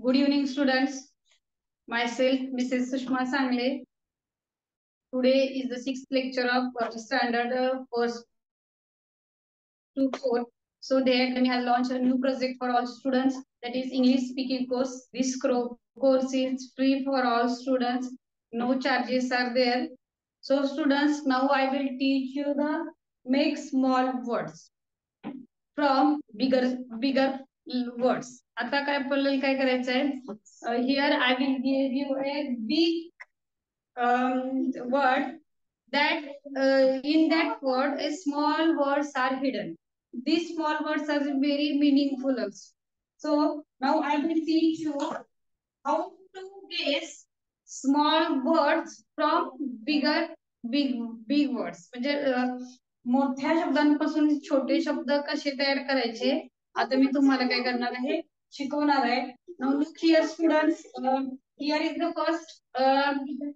Good evening, students. Myself, Mrs. Sushma Sangle. Today is the sixth lecture of standard first to fourth. So, the Academy has launched a new project for all students, that is English speaking course. This course is free for all students. No charges are there. So, students, now I will teach you the make small words from bigger words. आता काय आपल्याला काय करायचं आहे? Here I will give you a big word that in that word a small words are hidden. These small words are very meaningful also. So now I will teach you how to guess small words from big words. म्हणजे मोठ्या शब्दांपासून छोटे शब्द कसे तयार करायचे आता मी तुम्हाला काय करणार आहे शिकवणार आहे. Now look here students, here is the first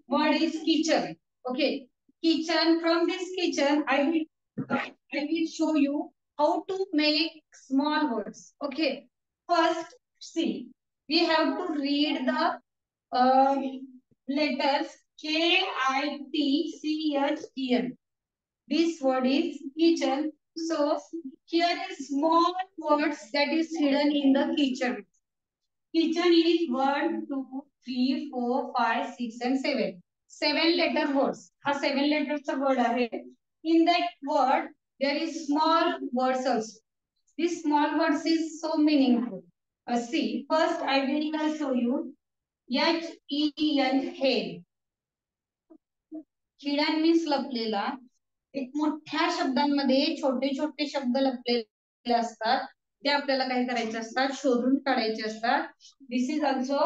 word is kitchen. Okay, kitchen. From this kitchen I will show you how to make small words. Okay, first see, we have to read the letters KITCHEN. This word is kitchen. So here is small words that is hidden in the kitchen. Kitchen is 1, 2, 3, 4, 5, 6 and 7. 7 letter words. Ha 7 letters word आहे. In that word there is small words also. This small words is so meaningful. See, first I will show you HEN, hen. Hidden means लपलेला. एक मोठ्या शब्दांमध्ये छोटे छोटे शब्द लपलेले असतात ते आपल्याला काय करायचे असतात शोधून काढायचे असतात. This is also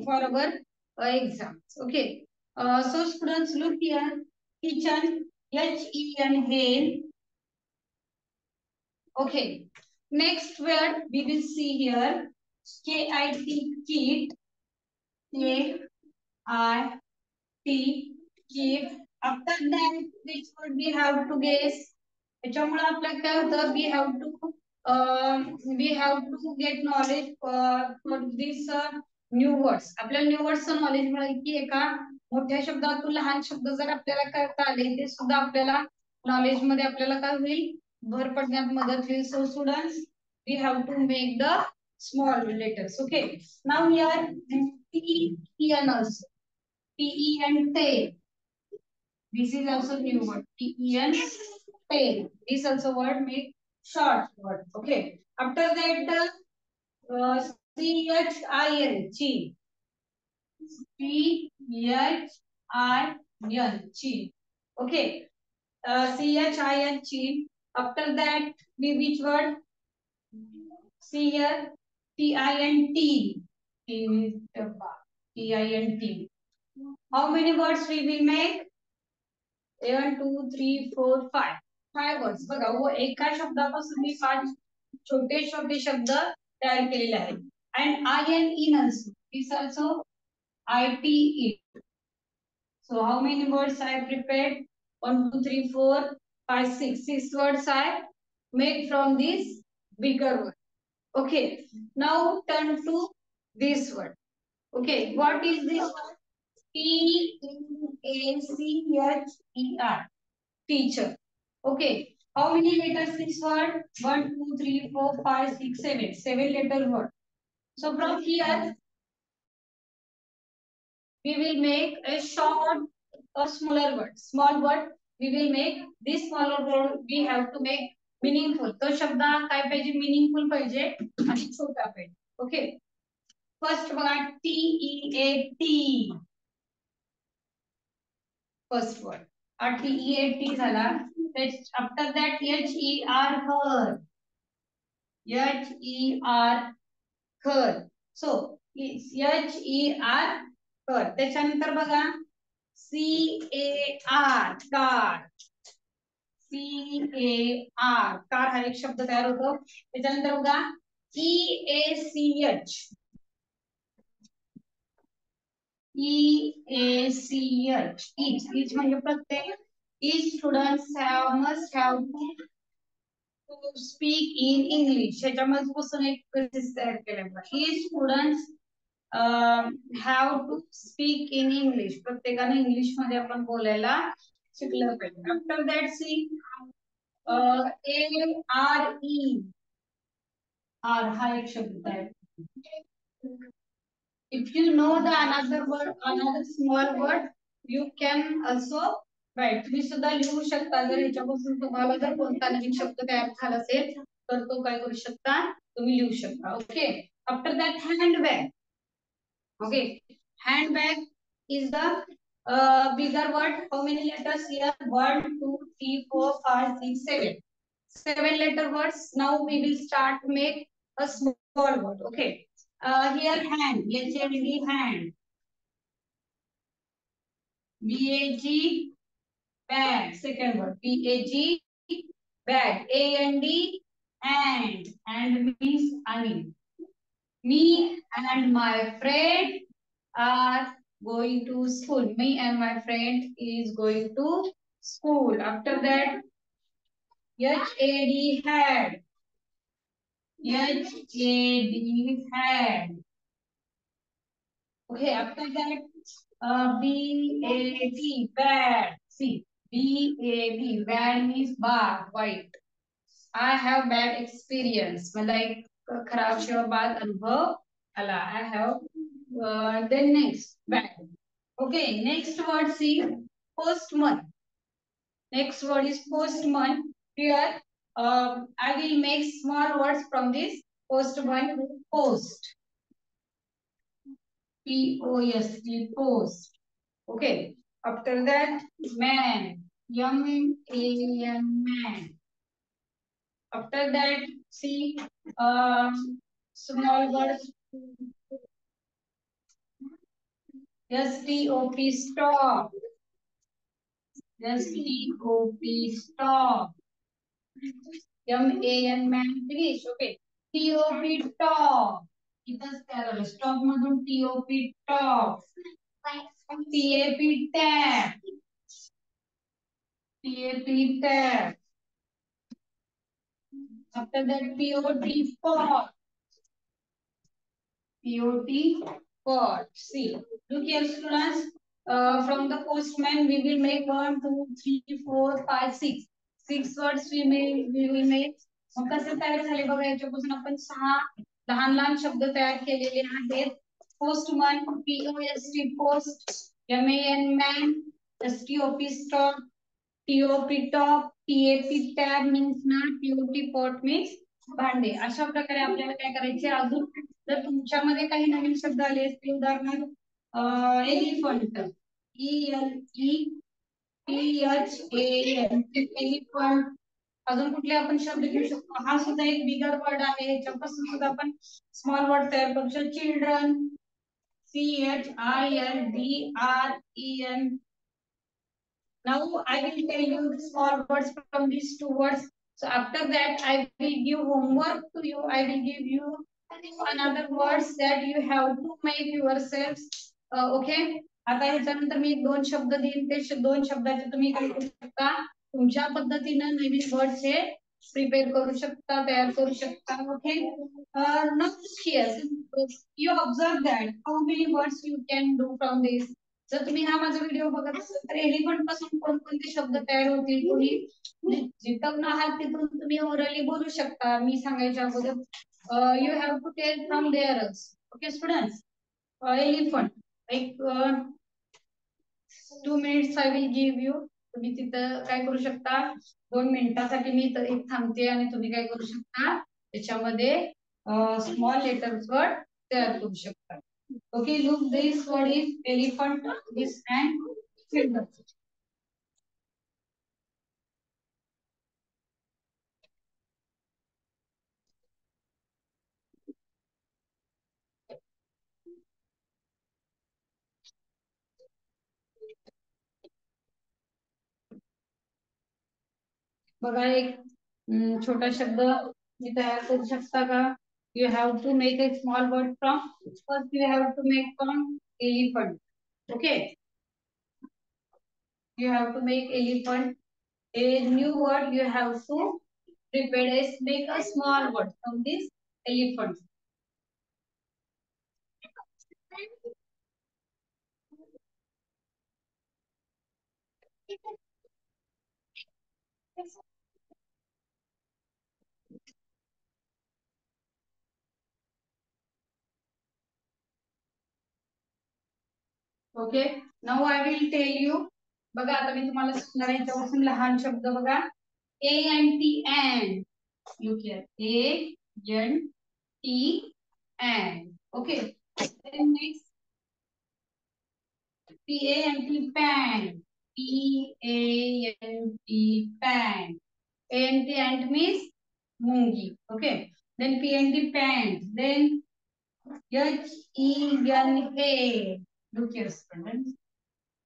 for our exams. Okay, so students look here, kitchen HEN, hen. Okay, next word we will see here KIT, kit. KIT, kit. After that which word we have to guess. त्याच्यामुळे आपल्याला काय होतं we have to get knowledge for this new words. आपल्याला new वर्ड्सचं knowledge मिळेल की एका मोठ्या शब्दातून लहान शब्द जर आपल्याला करता आले ते सुद्धा आपल्याला नॉलेज मध्ये आपल्याला काय होईल भर पडण्यात मदत होईल. So students, we have to make the small letters. Okay, now here TEN also, TEN, tail. This is also new word, TEN, tail. This also word make short word. Okay, after that CHIN, chin. CHIN, chin. Okay, CHIN, chin. After that we which word? See here, TINT. TINT. How many words we will make? 1, 2, 3, 4, 5. 5 words. बघा वो एका शब्दापासून मी 5 छोटे छोटे शब्द तयार केलेले आहेत. And IN also. This also ITE. So how many words I prepared? 1, 2, 3, 4, 5, 6. 6 words I made from this bigger word. Okay, now turn to this word. Okay, what is this word? TEACHER, teacher. Okay, how many letters this word? 1, 2, 3, 4, 5, 6, 7. 7 letter word. So from here we will make a short or smaller word. Small word we will make. This smaller word we have to make meaningful. तो शब्द काय पाहिजे meaningful पाहिजे आणि छोटा पाहिजे. Okay, first बघा TEAT, first word. TEAT झाला. After that HER, her. HER, her. So HER, her. त्याच्यानंतर बघा CAR, car. CAR, कार हा एक शब्द तयार होतो. त्याच्यानंतर बघा EACH, EACH, each म्हणजे प्रत्येक. Each students must have to speak in English. ह्याच्यामध्ये पासून एक तयार केला. Each students have to speak in English. प्रत्येकाने इंग्लिश मध्ये आपण बोलायला शिकलं पाहिजे. After that, see ARE. R हा एक शब्द आहे. If you know the another word, another small word, you can also write. तुम्ही सुद्धा लिहू शकता. जर ह्याच्यापासून तुम्हाला जर कोणता नवीन शब्द तयार झाला असेल तर तो काय करू शकता, तुम्ही लिहू शकता. Okay. After that handbag. Okay, handbag is the bigger word. How many letters here? 1, 2, 3, 4, 5, 6, 7. 7-letter words. Now we will start make a small word. Okay. Here hand. H-A-N-D, hand. B-A-G, bag. Second word. B-A-G, bag. A-N-D, and. And means Anil. Me and my friend are going to school. Me and my friend is going to school. After that, H-A-D, had. H-A-D, had. Okay, after that, B-A-D, bad. See, B-A-D, bad means bad, white. I have bad experience. मला एक खराब किंवा बाद अनुभव आला. I have. Then next, bad. Okay, next word, see, postman. Next word is postman. Here, I will make small words from this postman. Post. P-O-S-T, post. Okay. After that, man. M-A-N, man. After that, see, small words. S-T-O-P, stop. S-T-O-P, stop. M-A-N, man, finish. Okay. T-O-P, top. इथंच काय stop मधून T-O-P, top. T-A-P, tap. T-A-P, tap. After that, P-O-T, pot. P-O-T, pot. See, look here, students. From the postman, we will make 1, 2, 3, 4, 5, 6. 6 words we will make. मग कसे तयार झाले बघा, याच्यापासून आपण 6 लहान लहान शब्द तयार केलेले आहेत. Postman, P-O-S-T, post. M-A-N, man. S-T-O-P, stop. T-O-P, top. T-A-P, tab means not. P-O-T, pot means भांडे. अशा प्रकारे आपल्याला काय करायचे. अजून जर तुमच्यामध्ये काही नवीन शब्द आले असतील, उदाहरणार्थ एलिफंट, E-L-E-P-H-A-N, एलिफंट. अजून कुठले आपण शब्द घेऊ शकतो. हा सुद्धा एक बिगर वर्ड आहे. याच्यापासून सुद्धा आपण स्मॉल वर्ड तयार करू शकतो. Children, C-H-I-L-D-R-E-N. Now I will tell you the small words from these two words. So after that, I will give homework to you. I will give you another words that you have to make yourselves. Okay. आता ह्याच्यानंतर मी 2 शब्द देईन. ते 2 शब्दाचे तुम्ही काय करू शकता, तुमच्या पद्धतीने नवीन वर्ड्स हे प्रिपेअर करू शकता, तयार करू शकता. Okay. Now here you observe that how many words you can do from this. जर तुम्ही हा माझा व्हिडिओ बघत असाल तर एलिफंट पासून कोणकोणते शब्द तयार होतील, तुम्ही जिथं आहात तिथून तुम्ही ओरली बोलू शकता. मी सांगायच्या अगोदर you have to tell from देअरच. Okay students. एलिफंट एक 2 minutes I will give you. तुम्ही तिथं काय करू शकता, 2 मिनिटासाठी मी इथं एक थांबते आणि तुम्ही काय करू शकता, त्याच्यामध्ये स्मॉल लेटर्स वर्ड तयार करू शकता. Okay, look, this word is elephant, this and finger. बघा एक छोटा शब्द मी तयार करू शकता का. You have to make a small word from, first you have to make from elephant. Okay, you have to make elephant. A new word you have to prepare is make a small word from this elephant. Okay. Now I will tell you. बघा आता मी तुम्हाला सांगणार आहे याच्यापासून लहान शब्द बघा. A N T ant. Look here. A N T ant. Okay. Next P A N T pan. P A N T pan. A N T ant means moongi. Okay. Then P N T pant. Then H E N A. Look here, students.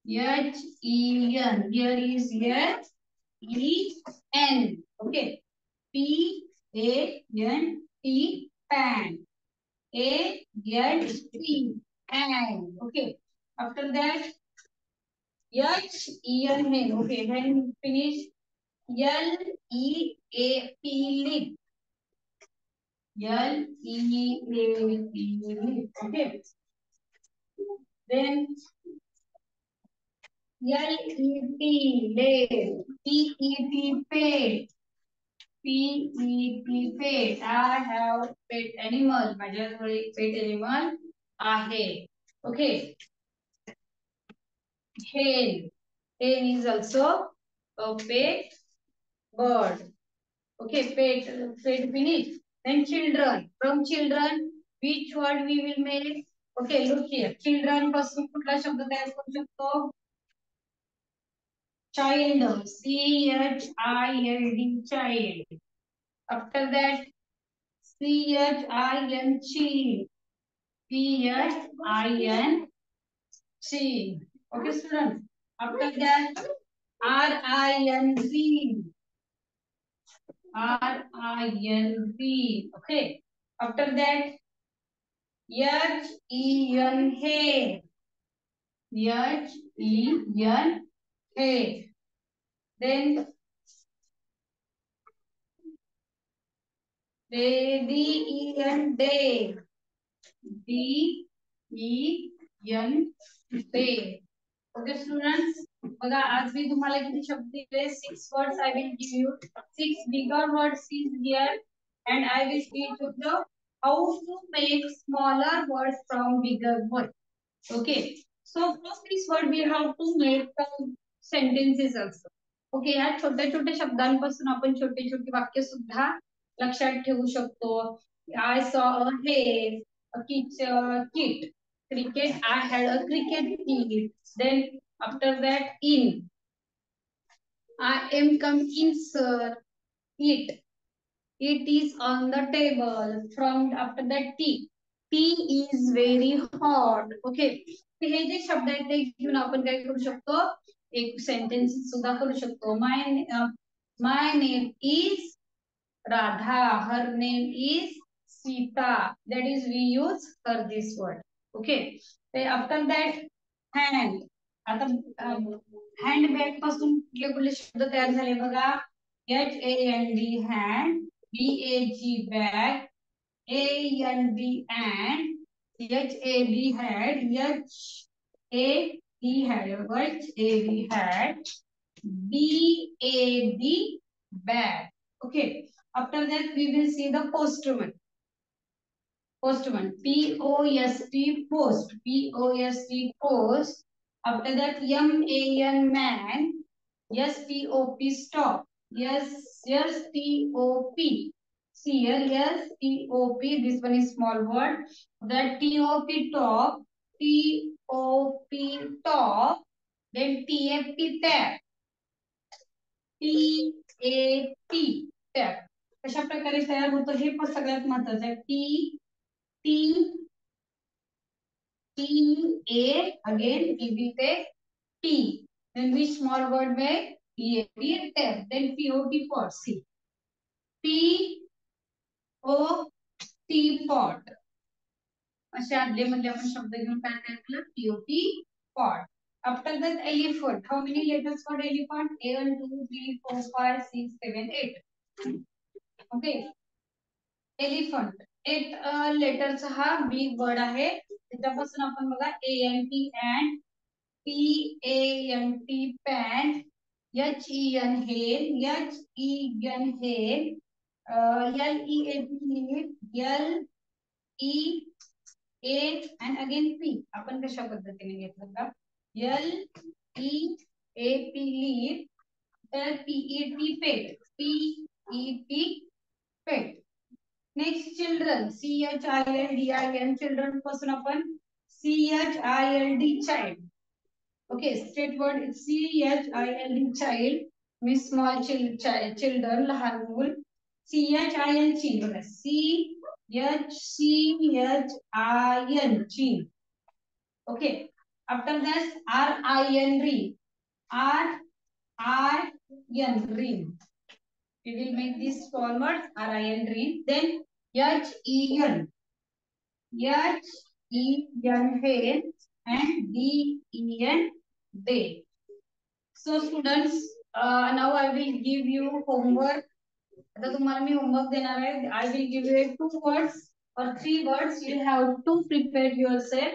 H E N. Here is H E N. Okay. P A N T pan. A N T and. Okay. After that. H E N hen. Okay, hen finish. L E A P lip. L E A P lip. Okay. Then L E P lip. P E P pet. P E P pet. I have pet animal. माझ्याकडे pet animal आहे. Okay. Hen. Hen is also a pet bird. Okay, pet finish. Then children. From children, which word we will make? Okay, look here. Children पासून कुठला शब्द तयार करू शकतो? Child. CHILD. Child. After that, CHIN. Chin. CHIN. Okay, students. After that, RINV. RINV. Okay. After that, HEN hay. HEN hay. Then DEN day. DEN day. Okay, students. बघा आज मी तुम्हाला किती शब्द दिले. 6 words I will give you. 6 bigger words is here, and I will teach you the how to make smaller words from bigger words. Okay. So from this word we have to make some sentences also. Okay, या छोट्या छोट्या शब्दांपासून आपण छोटे छोटे वाक्य सुद्धा लक्षात ठेवू शकतो. I saw a hare, a kit. Cricket, I had a cricket kit. Then after that, in. I am come in, sir. It. It is on the table. From after that, tea. Tea is very hot. Okay. हे जे शब्द आहेत ते घेऊन आपण काय करू शकतो? एक sentence सुद्धा करू शकतो. My name is Radha. Her name is Sita. That is we use her this word. Okay. Then after that, hand. आता हँड बॅग पासून कुठले कुठले शब्द तयार झाले बघा. HAND hand, BAG bag, AND and HAD had, HAD had, BAD bag. Okay. After that, we will see the postman. Postman. POST post. POST post. After that, MAN man. STOP stop. STOP. STOP. This one is small word. That TOP top. TOP top. Then TFT tap. TAP tap. कशा प्रकारे तयार होतं हे पण सगळ्यात महत्वाचं आहे. T A again EB take T. Then which small word में EAP tap. Then POT pot. C. POT pot. अशा आदले मध्ये आपण शब्द घेऊन काय तयार केलं? POT pot. After that, elephant. How many letters for elephant? 1, 2, 3, 4, 5, 6, 7, 8. Okay. Elephant. 8 लेटरचा हा बिग वर्ड आहे. त्याच्यापासून आपण बघा ANT and PANT pan, Hen, hen, Leap, L E A and again P. आपण कशा पद्धतीने घेतलं का? LEAP leap, तर PET pet, PET pet. Next children, CHILDIN children पासून आपण CHILD child. Okay, state word CHILD child मी स्मॉल चिल्ड्रन लहान मूल. CHIN चीन बघा, CHIN chin. Okay, after that RIN ring, RIN ring. We will make this small word RIN ring. Then HEN hen and DEN they. So students, now I will give you homework. आता तुम्हाला मी homework देणार आहे. I will give you 2 words or 3 words. You have to prepare yourself.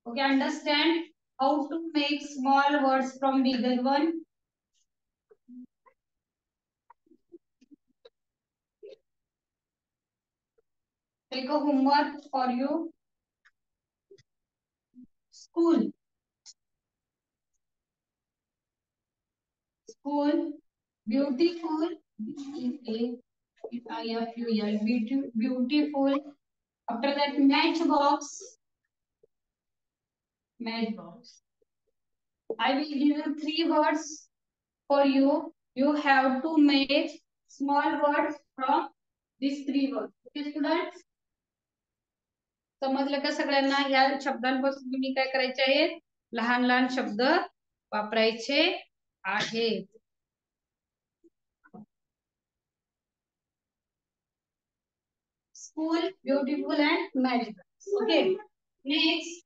Okay, understand how to make small words from bigger one. Take a homework for you. School. School. Beautiful. Beautiful. After that, matchbox. Matchbox. I will give you 3 words for you. You have to make small words from these 3 words. Okay, students? समजलं का सगळ्यांना? या शब्दांपासून तुम्ही काय करायचे आहेत? लहान लहान शब्द वापरायचे आहेत. School, beautiful and magical. Okay. Next.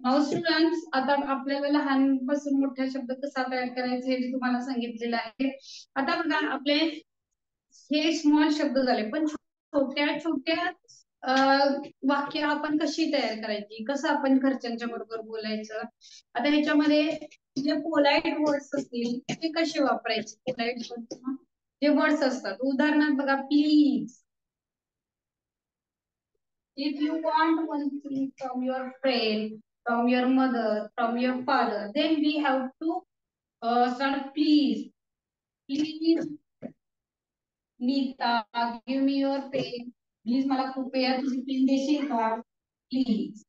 Now students, आता आपल्याला लहानपासून मोठा शब्द कसा तयार करायचा हे तुम्हाला सांगितलेलं आहे. आता बघा, आपले हे स्मॉल शब्द झाले, पण छोट्या छोट्या वाक्य आपण कशी तयार करायची, कसं आपण घरच्यांच्या बरोबर बोलायचं. आता ह्याच्यामध्ये जे पोलाइट वर्ड्स असतील ते कसे वापरायचे. पोलाइट वर्ड्स जे वर्ड्स असतात, उदाहरणार्थ बघा, please. If you want one thing from your friend, from your mother, from your father, then we have to start please. Please, Nita, give me your pen. Please, मला कृपया तुझी pen देशील का? Please.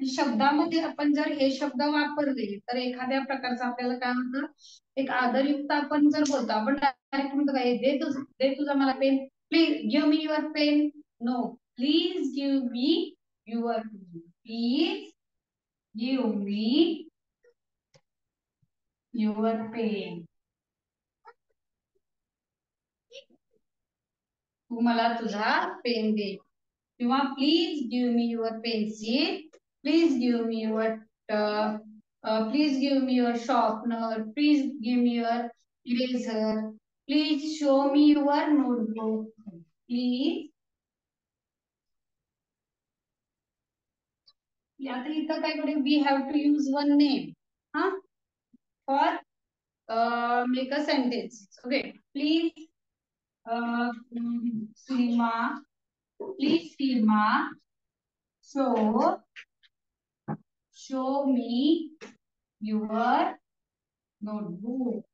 शब्दामध्ये आपण जर हे शब्द वापरले तर एखाद्या प्रकारचा आपल्याला काय म्हणतं, एक आदरयुक्त आपण जर बोलतो, आपण डायरेक्ट म्हणतो काय, दे तुझा मला pen. Please give me your pen. No, please give me your pen. Please give me your pen. तू मला तुझा पेन दे. किंवा please give me your pencil. Please give me your please give me your sharpener. Please give me your eraser. Please show me your notebook. Please. आता इथं काय करू, we have to use one name for make a sentence. Okay, please Seema, please Seema, show me your notebook.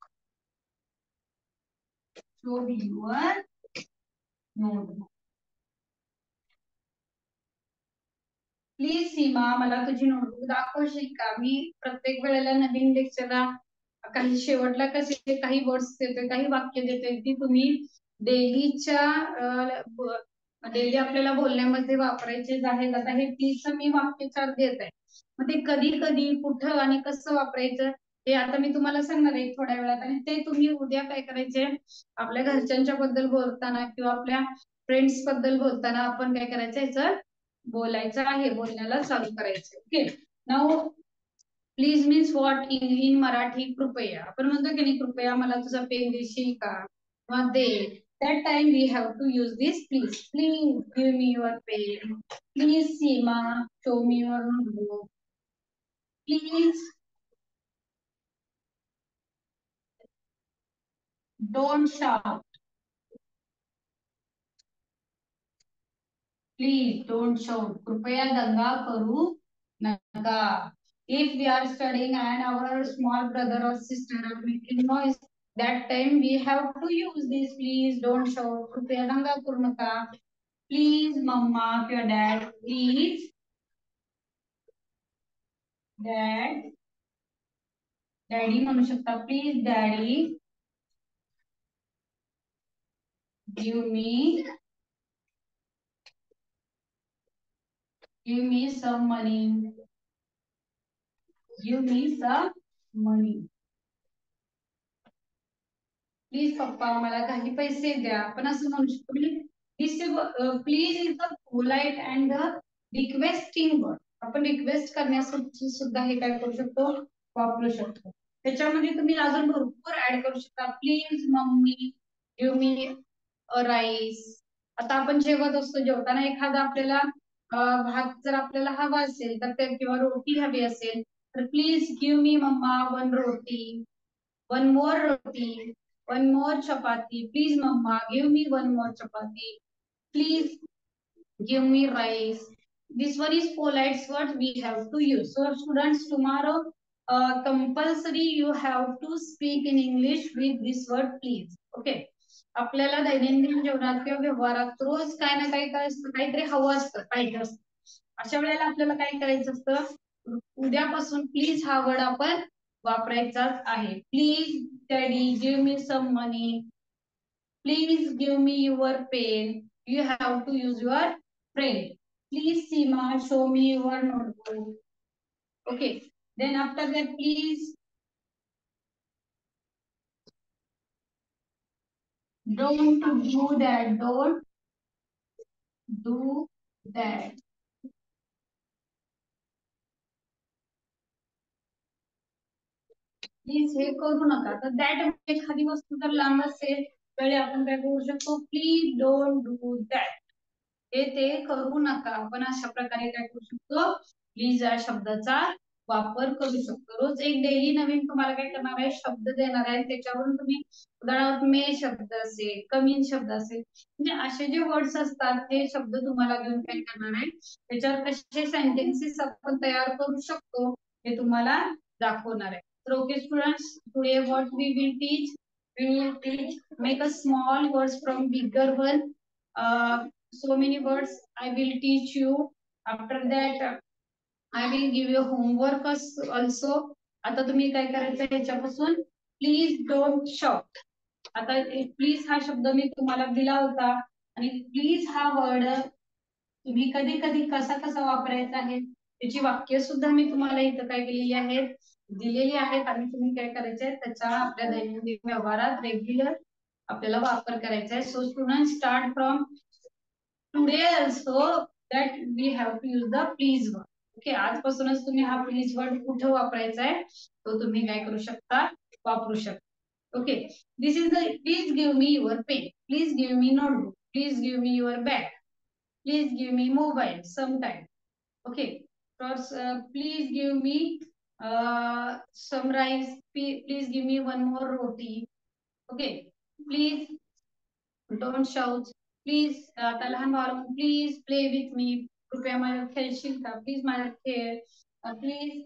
Show me your notebook. Please Seema, मला तुझी notebook दाखवशील का? मी प्रत्येक वेळेला नवीन लेक्चरला काही शेवटला कसे काही वर्ड्स देते, काही वाक्य देते, ती तुम्ही डेलीच्या डेली आपल्याला बोलण्यामध्ये वापरायचे आहेत. आता हे प्लीज मी वाक्यचार देत आहे, मग ते कधी कधी कुठं आणि कसं वापरायचं हे आता मी तुम्हाला सांगणार आहे थोड्या वेळात. आणि ते तुम्ही उद्या काय करायचे, आपल्या घरच्यांच्या बद्दल बोलताना किंवा आपल्या फ्रेंड्स बद्दल बोलताना आपण काय करायचं, याचं बोलायचं आहे, बोलण्याला चालू करायचं. Okay, now please means what in Marathi कृपया. आपण म्हणतो की नाही कृपया मला तुझा पेन देशील का, किंवा दे. That time we have to use this please. Please give me your pen. Please Seema, show me your notebook. Please don't shout. Please don't shout. कृपया दंगा करू नका. If we are studying and our small brother or sister are making noise, that time we have to use this. Please don't shout. कृपया दंगा करू नका. Please mama, your dad. Please dad. Daddy म्हणू शकता. Please daddy. Give me, give me some money. Give me some money. Please पप्पा मला काही पैसे द्या. आपण असं म्हणू शकतो. Please is the polite and the requesting word. आपण रिक्वेस्ट करण्यासाठी सुद्धा हे काय करू शकतो, वापरू शकतो. त्याच्यामध्ये तुम्ही अजून भरपूर ऍड करू शकता. Please mummy give me a rice. आता आपण जेवत असतो, जेवताना एखादा आपल्याला भात जर आपल्याला हवा असेल तर ते, किंवा रोटी हवी असेल तर please give me mamma one roti, one more roti, one more chapati. Please, Mama, give me one more chapati. Please give me rice. This one is polite word we have to use. So, students, tomorrow compulsory you have to speak in English with this word, please. Okay. आपल्याला दैनंदिन जीवनात किंवा व्यवहारात रोज काय ना काही काय असतं, काहीतरी हवं असतं, पाहिजे असतं. अशा वेळेला आपल्याला काय करायचं असतं, उद्यापासून प्लीज हा वर्ड आपण वापरायचाच आहे. Please daddy give me some money. Please give me your pen. You have to use your friend. Please Seema show me your notebook. Okay. Then after that please don't do that. Don't do that. Please हे करू नका. तर that एखादी वस्तू जर लांब असेल तरी आपण काय करू शकतो, प्लीज डोंट डू दॅट. हे ते करू नका. आपण अशा प्रकारे काय करू शकतो, प्लीज या शब्दाचा वापर करू शकतो. रोज एक डेली नवीन तुम्हाला काय करणार आहे, शब्द देणार आहे. त्याच्यावरून तुम्ही उदाहरणार्थ मे शब्द असेल, कमीन शब्द असेल, म्हणजे असे जे वर्ड्स असतात ते शब्द तुम्हाला घेऊन काय करणार आहे, त्याच्यावर कसे सेंटेन्सेस आपण तयार करू शकतो हे तुम्हाला दाखवणार आहे. तर okay students, today what we will teach, we will teach make a small words from bigger one. So many words I will teach you. After that I will give you homework also. आता तुम्ही काय करायचं ह्याच्यापासून, please don't shot. आता please हा शब्द मी तुम्हाला दिला होता आणि प्लीज हा वर्ड तुम्ही कधी कधी कसा कसा वापरायचा आहे त्याची वाक्य सुद्धा मी तुम्हाला इथं काय केलेली आहेत, दिलेली आहेत. आणि तुम्ही काय करायचंय त्याचा आपल्या दैनंदिन व्यवहारात रेग्युलर आपल्याला वापर करायचा आहे. So student start from today also that we have to use the please word. Okay. आजपासूनच तुम्ही हा प्लीज वर्ड कुठे वापरायचा आहे तो तुम्ही काय करू शकता, वापरू शकता. Okay. This is the please give me your pen. Please give me notebook. Please give me your bag. Please give me mobile sometime. Okay. First, please give me some rice. Please give me one more roti. Okay. Please don't shout. Please, आता लहान बाळांनो, please play with me. कृपया माझ्या खेळशील का? Please माझ्या खेळ. Please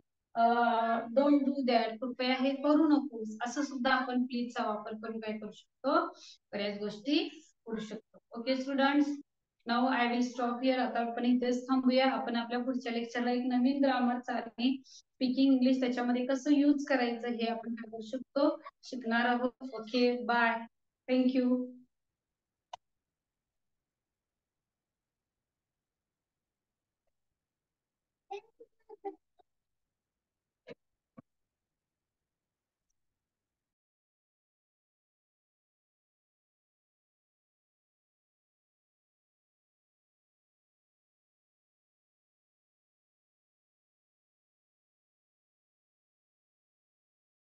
don't do that. कृपया हे करू नकोस. असं सुद्धा आपण प्लीज चा वापर करून काय करू शकतो, बऱ्याच गोष्टी करू शकतो. Okay students, now I will stop here. आता आपण इथेच थांबूया. आपण आपल्या पुढच्या लेक्चरला एक नवीन ग्रामर चालणे, स्पीकिंग इंग्लिश, त्याच्यामध्ये कसं यूज करायचं हे आपण काय करू शकतो, शिकणार आहोत. Okay, bye. थँक्यू.